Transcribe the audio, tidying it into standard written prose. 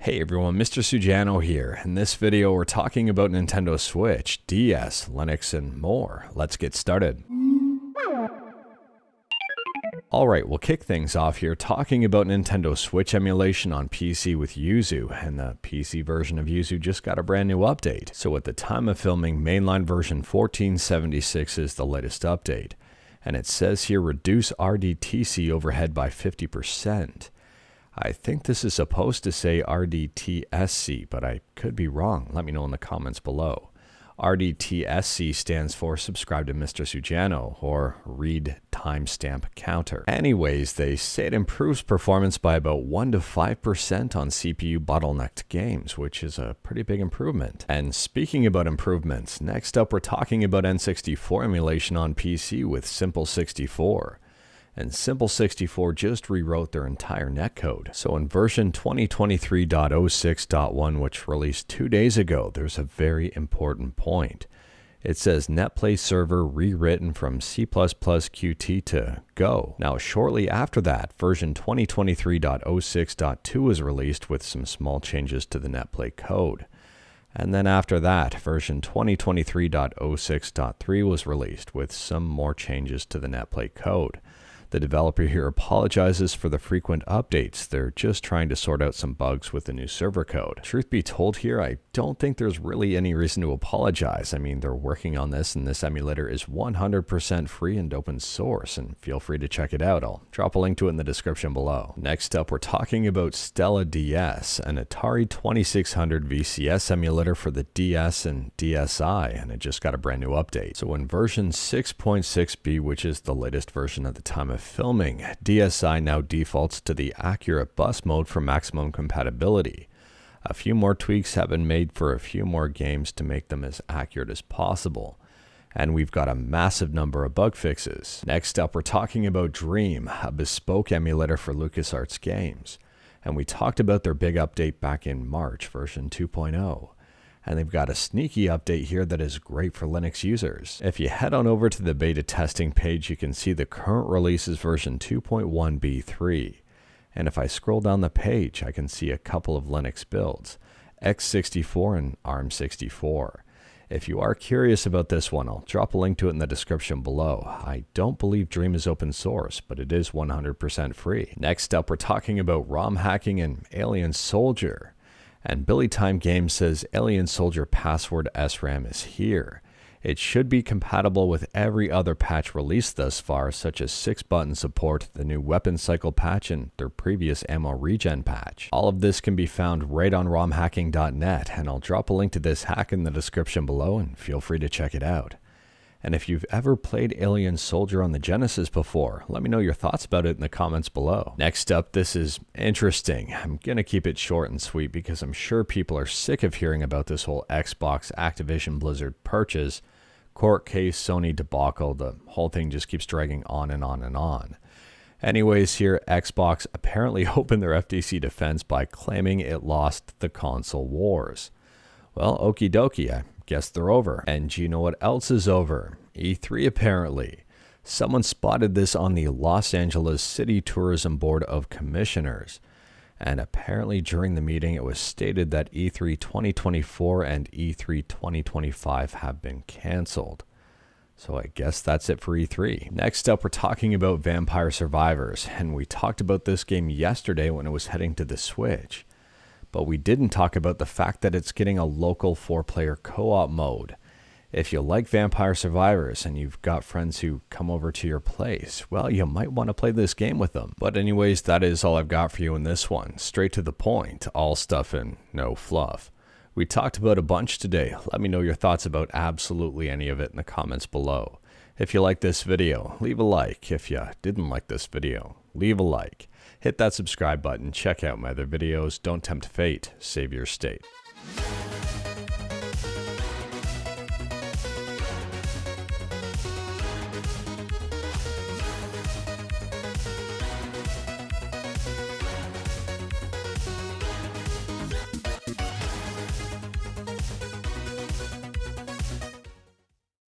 Hey everyone, Mr. Sujano here. In this video, we're talking about Nintendo Switch, DS, Linux, and more. Let's get started. Alright, we'll kick things off here talking about Nintendo Switch emulation on PC with Yuzu, and the PC version of Yuzu just got a brand new update. So at the time of filming, mainline version 1476 is the latest update. And it says here, reduce RDTC overhead by 50%. I think this is supposed to say RDTSC, but I could be wrong. Let me know in the comments below. RDTSC stands for Subscribe to Mr. Sujano, or Read Timestamp Counter. Anyways, they say it improves performance by about 1 to 5% on CPU bottlenecked games, which is a pretty big improvement. And speaking about improvements, next up we're talking about N64 emulation on PC with Simple 64. And Simple 64 just rewrote their entire netcode. So in version 2023.06.1, which released 2 days ago, there's a very important point. It says NetPlay server rewritten from C++ Qt to Go. Now shortly after that, version 2023.06.2 was released with some small changes to the NetPlay code. And then after that, version 2023.06.3 was released with some more changes to the NetPlay code. The developer here apologizes for the frequent updates. They're just trying to sort out some bugs with the new server code. Truth be told here, I don't think there's really any reason to apologize. I mean, they're working on this, and this emulator is 100% free and open source, and feel free to check it out. I'll drop a link to it in the description below. Next up, we're talking about StellaDS, an Atari 2600 VCS emulator for the DS and DSi, and it just got a brand new update. So in version 6.6b, which is the latest version at the time of filming, DSi now defaults to the accurate bus mode for maximum compatibility. A few more tweaks have been made for a few more games to make them as accurate as possible. And we've got a massive number of bug fixes. Next up, we're talking about DREAMM, a bespoke emulator for LucasArts games. And we talked about their big update back in March, version 2.0. And they've got a sneaky update here that is great for Linux users. If you head on over to the beta testing page, you can see the current release is version 2.1b3. And if I scroll down the page, I can see a couple of Linux builds, x64 and ARM64. If you are curious about this one, I'll drop a link to it in the description below. I don't believe DREAMM is open source, but it is 100% free. Next up, we're talking about ROM hacking and Alien Soldier. And Billy Time Games says Alien Soldier password SRAM is here. It should be compatible with every other patch released thus far, such as 6-button support, the new weapon cycle patch, and their previous ammo regen patch. All of this can be found right on romhacking.net, and I'll drop a link to this hack in the description below, and feel free to check it out. And if you've ever played Alien Soldier on the Genesis before, let me know your thoughts about it in the comments below. Next up, this is interesting. I'm gonna keep it short and sweet because I'm sure people are sick of hearing about this whole Xbox Activision Blizzard purchase, court case, Sony debacle. The whole thing just keeps dragging on and on and on. Anyways, here Xbox apparently opened their FTC defense by claiming it lost the console wars. Well, okie dokie, I guess they're over. And do you know what else is over? E3 apparently. Someone spotted this on the Los Angeles City Tourism Board of Commissioners. And apparently during the meeting it was stated that E3 2024 and E3 2025 have been cancelled. So I guess that's it for E3. Next up, we're talking about Vampire Survivors. And we talked about this game yesterday when it was heading to the Switch. But we didn't talk about the fact that it's getting a local 4-player co-op mode. If you like Vampire Survivors and you've got friends who come over to your place, well, you might want to play this game with them. But anyways, that is all I've got for you in this one. Straight to the point, all stuff and no fluff. We talked about a bunch today. Let me know your thoughts about absolutely any of it in the comments below. If you like this video, leave a like. If you didn't like this video, leave a like. Hit that subscribe button, check out my other videos, don't tempt fate, save your state.